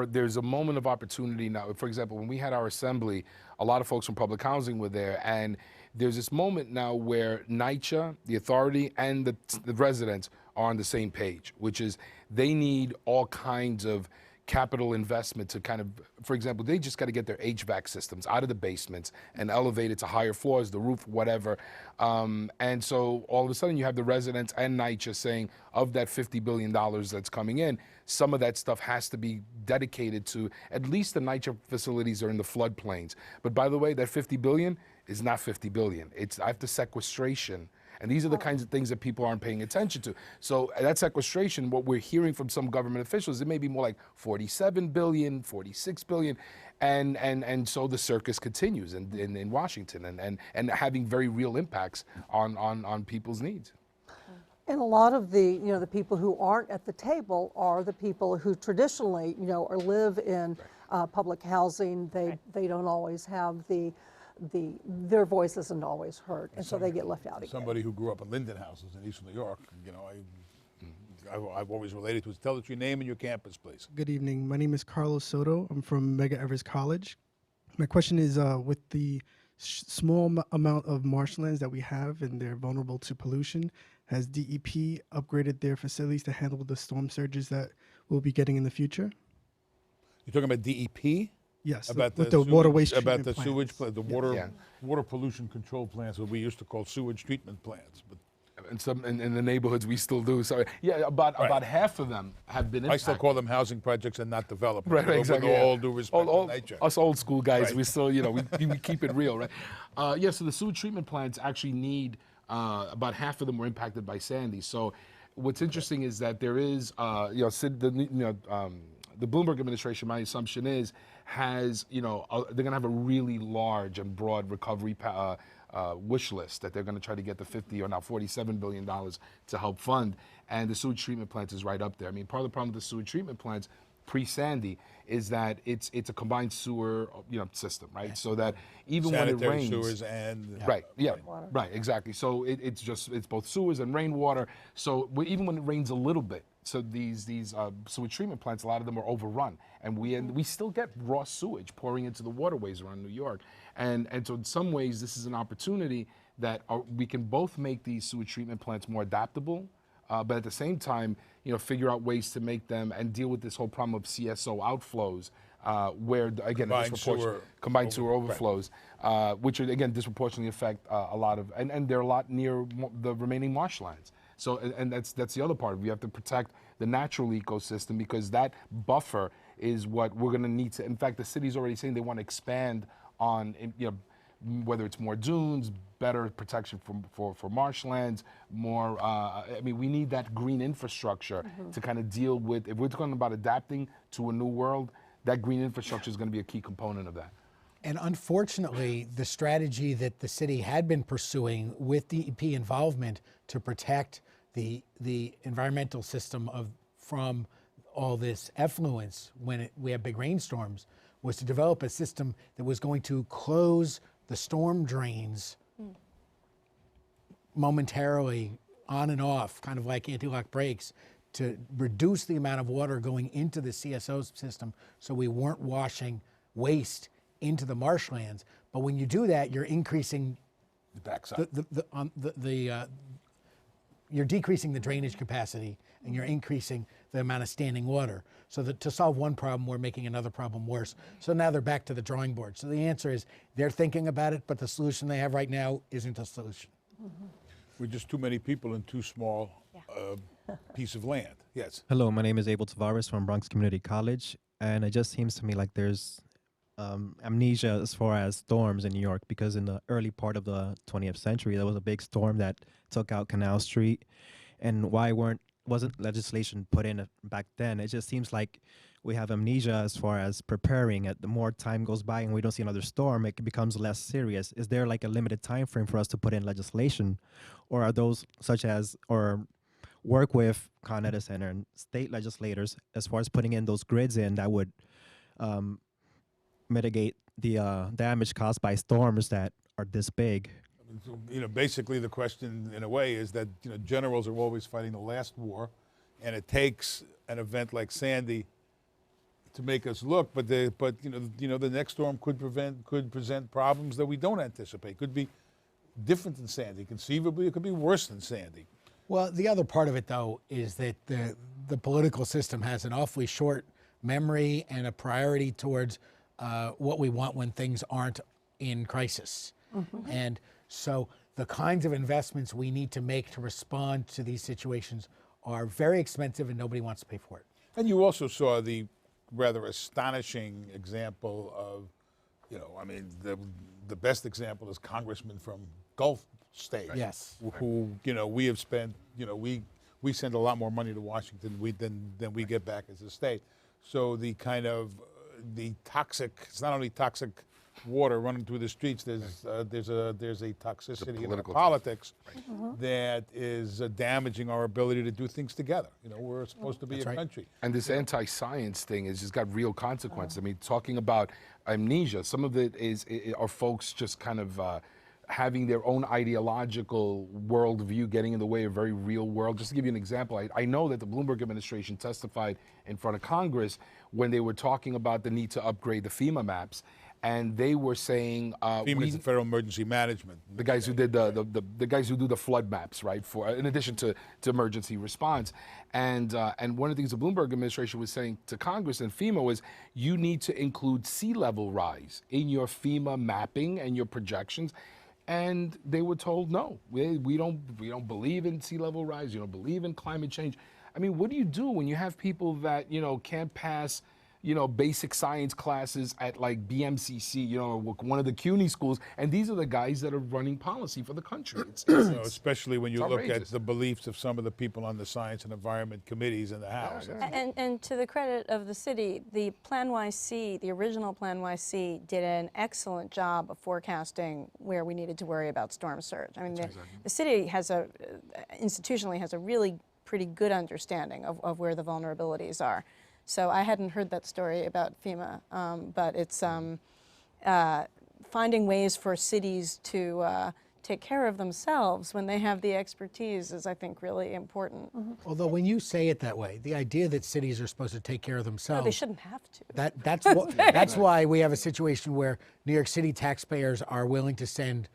there's a moment of opportunity now. For example, when we had our assembly, a lot of folks from public housing were there, and there's this moment now where NYCHA, the authority, and the residents are on the same page, which is they need all kinds of capital investment to kind of, for example, they just got to get their HVAC systems out of the basements and elevate it to higher floors, the roof, whatever. And so all of a sudden you have the residents and NYCHA saying, of that $50 billion that's coming in, some of that stuff has to be dedicated to, at least the NYCHA facilities are in the floodplains. But by the way, that $50 billion is not $50 billion. It's after sequestration. And these are the kinds of things that people aren't paying attention to. So that sequestration, what we're hearing from some government officials, it may be more like 47 billion, 46 billion. And so the circus continues in Washington and having very real impacts on people's needs. And a lot of the, the people who aren't at the table are the people who traditionally, or live in public housing. They don't always have their voice isn't always heard, and so they get left out again. Somebody who grew up in Linden houses in East New York, I've always related to it. Tell us your name and your campus, please. Good evening. My name is Carlos Soto. I'm from Medgar Evers College. My question is, with the small amount of marshlands that we have and they're vulnerable to pollution, has DEP upgraded their facilities to handle the storm surges that we'll be getting in the future? You're talking about DEP? Yes, About with the the water sewage- waste about treatment the sewage, plants. the water pollution control plants, what we used to call sewage treatment plants. But And some in the neighborhoods we still do. So yeah, about half of them have been I impacted. still call them housing projects and not development. Right, with exactly. With yeah. all due respect to nature. Us old school guys, Right. we still, we keep it real, right? Yeah, so the sewage treatment plants actually need, about half of them were impacted by Sandy. So what's interesting is that there is, the Bloomberg administration, my assumption is, has, they're going to have a really large and broad recovery wish list that they're going to try to get the 50 or now $47 billion to help fund. And the sewage treatment plants is right up there. I mean, part of the problem with the sewage treatment plants pre-Sandy is that it's a combined sewer, system, right? So that even when it Sanitary rains, sewers and right, yeah, right, exactly. So it's both sewers and rainwater. So even when it rains a little bit, so these sewage treatment plants, a lot of them are overrun, and we still get raw sewage pouring into the waterways around New York, and so in some ways this is an opportunity that we can both make these sewage treatment plants more adaptable, but at the same time, figure out ways to make them and deal with this whole problem of CSO outflows, where again combined sewer overflows, which are, again, disproportionately affect a lot of, and they're a lot near the remaining marshlands. So, and that's the other part. We have to protect the natural ecosystem because that buffer is what we're going to need to. In fact, the city's already saying they want to expand on, whether it's more dunes, better protection for marshlands, more. We need that green infrastructure to kind of deal with. If we're talking about adapting to a new world, that green infrastructure is going to be a key component of that. And unfortunately, the strategy that the city had been pursuing with DEP involvement to protect the environmental system from all this effluence when we have big rainstorms was to develop a system that was going to close the storm drains momentarily on and off, kind of like anti-lock brakes, to reduce the amount of water going into the CSO system so we weren't washing waste into the marshlands. But when you do that, you're increasing the backside. You're decreasing the drainage capacity and you're increasing the amount of standing water. So that to solve one problem, we're making another problem worse. So now they're back to the drawing board. So the answer is they're thinking about it, but the solution they have right now isn't a solution. We're just too many people in too small piece of land. Yes. Hello, my name is Abel Tavares from Bronx Community College, and it just seems to me like there's amnesia as far as storms in New York, because in the early part of the 20th century, there was a big storm that took out Canal Street, and why wasn't legislation put in back then? It just seems like we have amnesia as far as preparing it. The more time goes by and we don't see another storm, it becomes less serious. Is there like a limited time frame for us to put in legislation, or are those or work with Con Edison and state legislators as far as putting in those grids in that would mitigate the damage caused by storms that are this big? You know, basically the question in a way is that, you know, generals are always fighting the last war, and it takes an event like Sandy to make us look, but you know the next storm could present problems that we don't anticipate. Could be different than Sandy. Conceivably, it could be worse than Sandy. Well, the other part of it, though, is that the political system has an awfully short memory and a priority towards what we want when things aren't in crisis. Mm-hmm. And so the kinds of investments we need to make to respond to these situations are very expensive, and nobody wants to pay for it. And you also saw the rather astonishing example of, you know, I mean, the best example is congressmen from Gulf states. Yes. Who, you know, we have spent, you know, we send a lot more money to Washington than we get back as a state. So the kind of the toxic, it's not only toxic water running through the streets, there's a toxicity in our politics that is damaging our ability to do things together. You know, we're supposed to be a country. And this anti-science thing has just got real consequences. I mean, talking about amnesia, some of it are folks just kind of having their own ideological worldview getting in the way of very real world. Just to give you an example, I know that the Bloomberg administration testified in front of Congress when they were talking about the need to upgrade the FEMA maps. And they were saying FEMA is the Federal Emergency Management. The guys who did the guys who do the flood maps, right? For in addition to emergency response, and one of the things the Bloomberg administration was saying to Congress and FEMA was, you need to include sea level rise in your FEMA mapping and your projections. And they were told, no, we don't believe in sea level rise. You don't believe in climate change. I mean, what do you do when you have people that, you know, can't pass, you know, basic science classes at like BMCC, you know, one of the CUNY schools, and these are the guys that are running policy for the country. You know, especially when you look at the beliefs of some of the people on the Science and Environment committees in the House. And to the credit of the city, the Plan YC, the original Plan YC, did an excellent job of forecasting where we needed to worry about storm surge. I mean, the city has institutionally has a really pretty good understanding of where the vulnerabilities are. So I hadn't heard that story about FEMA, but it's finding ways for cities to take care of themselves when they have the expertise is, I think, really important. Mm-hmm. Although when you say it that way, the idea that cities are supposed to take care of themselves, No, they shouldn't have to. That's why we have a situation where New York City taxpayers are willing to send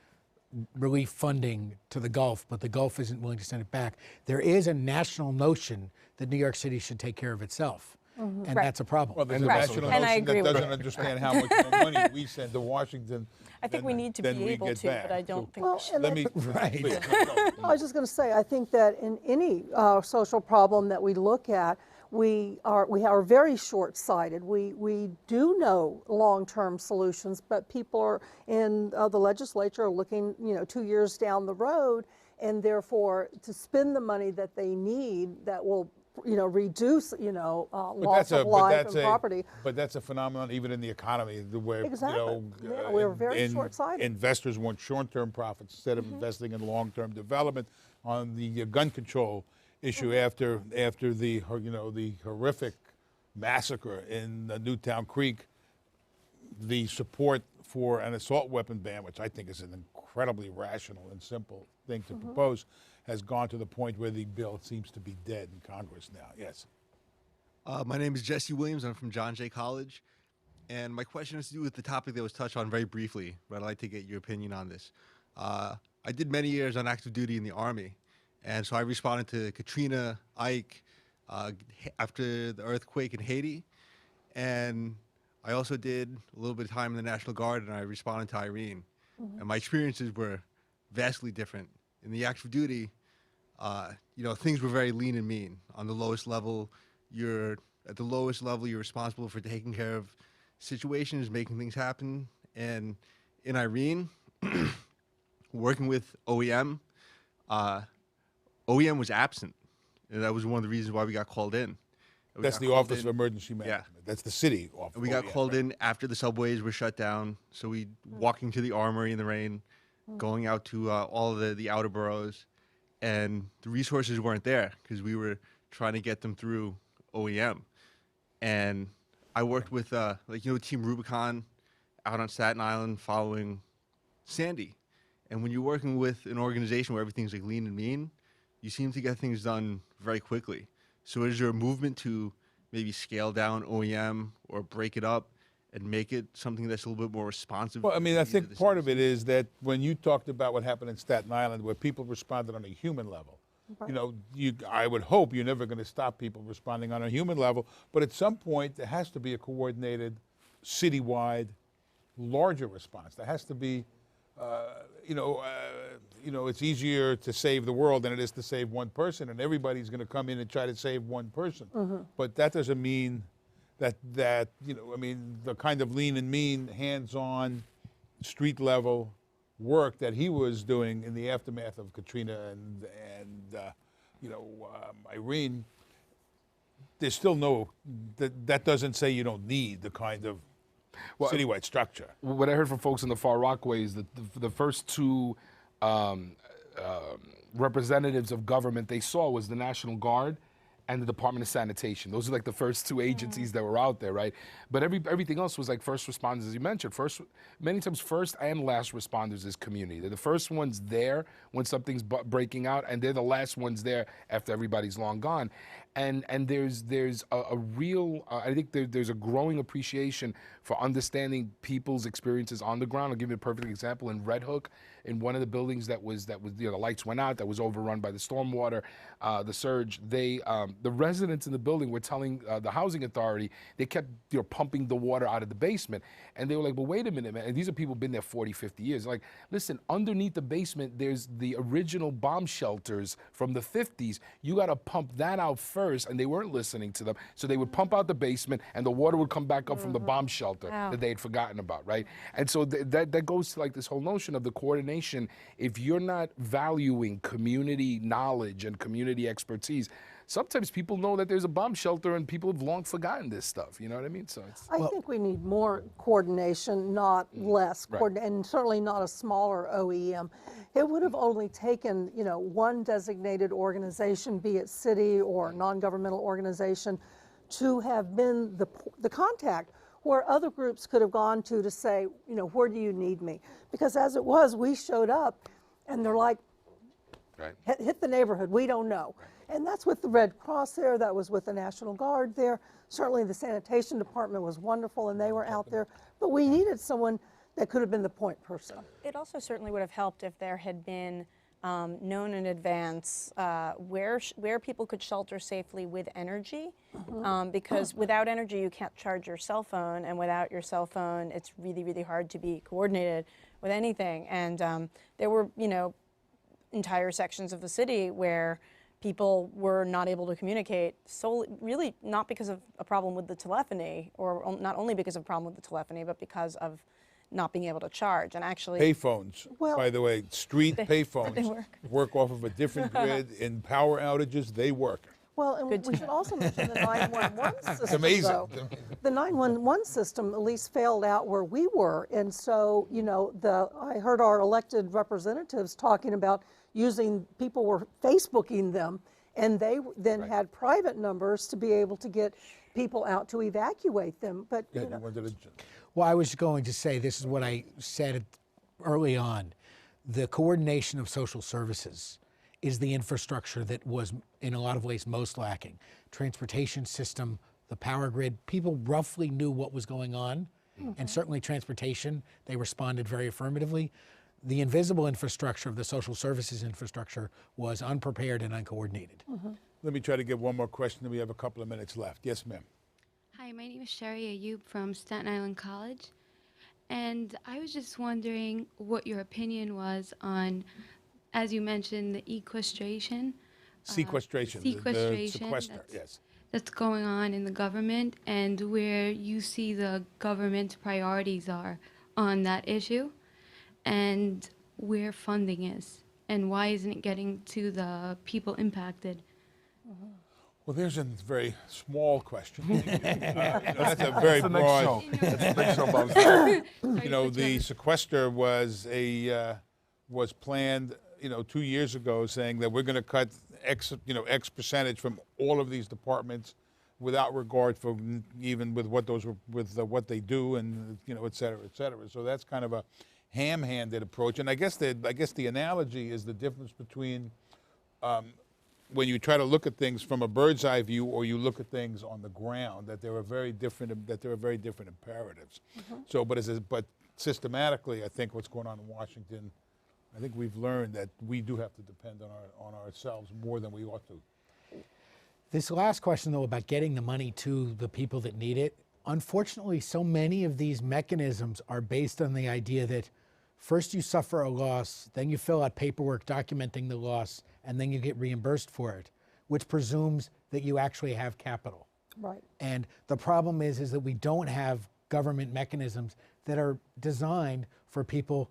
relief funding to the Gulf, but the Gulf isn't willing to send it back. There is a national notion that New York City should take care of itself. Mm-hmm. And that's a problem. Well, there's a national notion that doesn't understand how much more money we send to Washington. I think we need to be able to, but I don't think we should. Let me, Right. please, I was just going to say, I think that in any social problem that we look at, we are very short-sighted. We do know long-term solutions, but people are in the legislature are looking, you know, 2 years down the road, and therefore to spend the money that they need that will, you know, reduce, you know, loss of life and property. But that's a phenomenon even in the economy, the way, Exactly. you know, Yeah, we're very short-sighted. Investors want short-term profits instead of investing in long-term development. On the gun control issue, after the, you know, the horrific massacre in Newtown Creek, the support for an assault weapon ban, which I think is an incredibly rational and simple thing to propose, has gone to the point where the bill seems to be dead in Congress now. Yes. My name is Jesse Williams. I'm from John Jay College. And my question has to do with the topic that was touched on very briefly, but I'd like to get your opinion on this. I did many years on active duty in the Army. And so I responded to Katrina, Ike, after the earthquake in Haiti. And I also did a little bit of time in the National Guard, and I responded to Irene. And my experiences were vastly different. In the active duty, you know, things were very lean and mean. On the lowest level, you're responsible for taking care of situations, making things happen. And in Irene, working with OEM, OEM was absent. And that was one of the reasons why we got called in. That's the Office of Emergency Management. Yeah. That's the city office. We got called in after the subways were shut down. So we walking to the armory in the rain, going out to all of the outer boroughs, and the resources weren't there because we were trying to get them through OEM. And I worked with, like, you know, Team Rubicon out on Staten Island following Sandy. And when you're working with an organization where everything's like lean and mean, you seem to get things done very quickly. So is there a movement to maybe scale down OEM or break it up and make it something that's a little bit more responsive? Well, I to mean, the I needs think the part of it citizens? is that when you talked about what happened in Staten Island, where people responded on a human level, you know, I would hope you're never going to stop people responding on a human level, but at some point there has to be a coordinated, citywide, larger response. There has to be, it's easier to save the world than it is to save one person, and everybody's going to come in and try to save one person. But that doesn't mean that the kind of lean and mean, hands-on, street level work that he was doing in the aftermath of Katrina and Irene, there's still that doesn't say you don't need the kind of citywide structure. What I heard from folks in the Far Rockaway is that the first two representatives of government they saw was the National Guard and the Department of Sanitation. Those are like the first two agencies that were out there, right? But everything else was like first responders, as you mentioned. Many times first and last responders is community. They're the first ones there when something's breaking out, and they're the last ones there after everybody's long gone. And there's a real, I think there's a growing appreciation for understanding people's experiences on the ground. I'll give you a perfect example. In Red Hook, in one of the buildings that was the lights went out, that was overrun by the stormwater, the surge, the residents in the building were telling the housing authority they kept pumping the water out of the basement. And they were like, well, wait a minute, man. And these are people who've been there 40, 50 years. Like, listen, underneath the basement, there's the original bomb shelters from the 50s. You got to pump that out first. And they weren't listening to them. So they would pump out the basement and the water would come back up from the bomb shelter that they had forgotten about, right? And so that goes to like this whole notion of the coordination. If you're not valuing community knowledge and community expertise, sometimes people know that there's a bomb shelter and people have long forgotten this stuff. You know what I mean? So I think we need more coordination, not less, and certainly not a smaller OEM. It would have only taken, one designated organization, be it city or non-governmental organization, to have been the contact where other groups could have gone to say, where do you need me? Because as it was, we showed up and they're like, hit the neighborhood, we don't know. And that's with the Red Cross there, that was with the National Guard there. Certainly the sanitation department was wonderful and they were out there, but we needed someone that could have been the point person. It also certainly would have helped if there had been known in advance where people could shelter safely with energy, because without energy you can't charge your cell phone, and without your cell phone it's really, really hard to be coordinated with anything. And there were, entire sections of the city where people were not able to communicate solely, really not because of a problem with the telephony, or not only because of a problem with the telephony, but because of not being able to charge. And actually, Payphones, by the way, street payphones work off of a different grid. In power outages, they work. Well, and we should also mention the 911 system. It's amazing. Though. The 911 system at least failed out where we were, and so I heard our elected representatives talking about people were Facebooking them, and they then had private numbers to be able to get people out to evacuate them. But well, I was going to say, this is what I said early on. The coordination of social services is the infrastructure that was, in a lot of ways, most lacking. Transportation system, the power grid, people roughly knew what was going on, and certainly transportation, they responded very affirmatively. The invisible infrastructure of the social services infrastructure was unprepared and uncoordinated. Let me try to get one more question, and we have a couple of minutes left. Yes, ma'am. Hi, my name is Sherry Ayub from Staten Island College, and I was just wondering what your opinion was on, as you mentioned, the sequestration. The sequester, yes. That's going on in the government, and where you see the government's priorities are on that issue, and where funding is, and why isn't it getting to the people impacted? Well, there's a very small question. That's a very broad. The sequester was planned, 2 years ago, saying that we're going to cut X percentage from all of these departments, without regard for even with what they do, and et cetera, et cetera. So that's kind of a ham-handed approach. And I guess the analogy is the difference between when you try to look at things from a bird's eye view or you look at things on the ground, that there are very different imperatives. So, but systematically, I think what's going on in Washington, I think we've learned that we do have to depend on ourselves more than we ought to. This last question, though, about getting the money to the people that need it, unfortunately, so many of these mechanisms are based on the idea that first you suffer a loss, then you fill out paperwork documenting the loss, and then you get reimbursed for it, which presumes that you actually have capital. Right. And the problem is that we don't have government mechanisms that are designed for people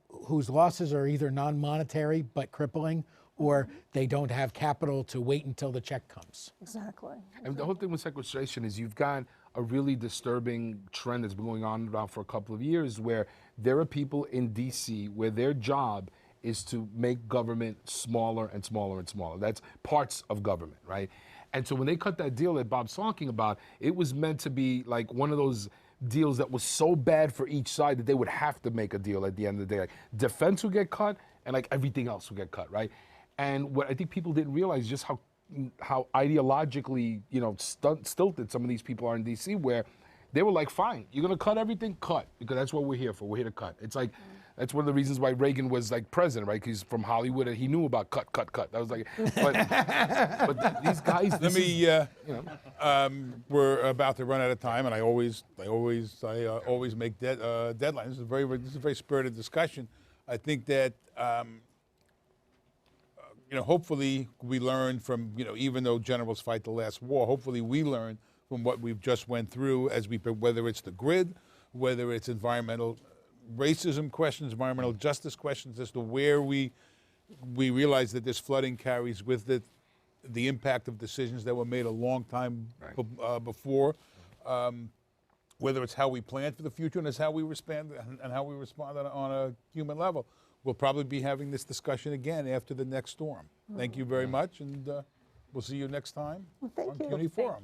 whose losses are either non-monetary but crippling, or they don't have capital to wait until the check comes. Exactly. And the whole thing with sequestration is you've got a really disturbing trend that's been going on now for a couple of years where there are people in DC where their job is to make government smaller and smaller and smaller. That's parts of government, right? And so when they cut that deal that Bob's talking about, it was meant to be like one of those deals that was so bad for each side that they would have to make a deal at the end of the day. Like defense would get cut and like everything else would get cut, right? And what I think people didn't realize just how ideologically, stilted some of these people are in DC, where they were like, fine, you're gonna cut everything, cut, because that's what we're here for. We're here to cut. It's like, that's one of the reasons why Reagan was like president, right? Because he's from Hollywood and he knew about cut. That was like, but these guys. We're about to run out of time, and I always make deadlines. This is a very spirited discussion. I think that. Hopefully we learn from, even though generals fight the last war, hopefully we learn from what we've just went through whether it's the grid, whether it's environmental racism questions, environmental justice questions, as to where we realize that this flooding carries with it the impact of decisions that were made a long time before, whether it's how we plan for the future and it's how we respond on a human level. We'll probably be having this discussion again after the next storm. Thank you very much, and we'll see you next time on CUNY Forum.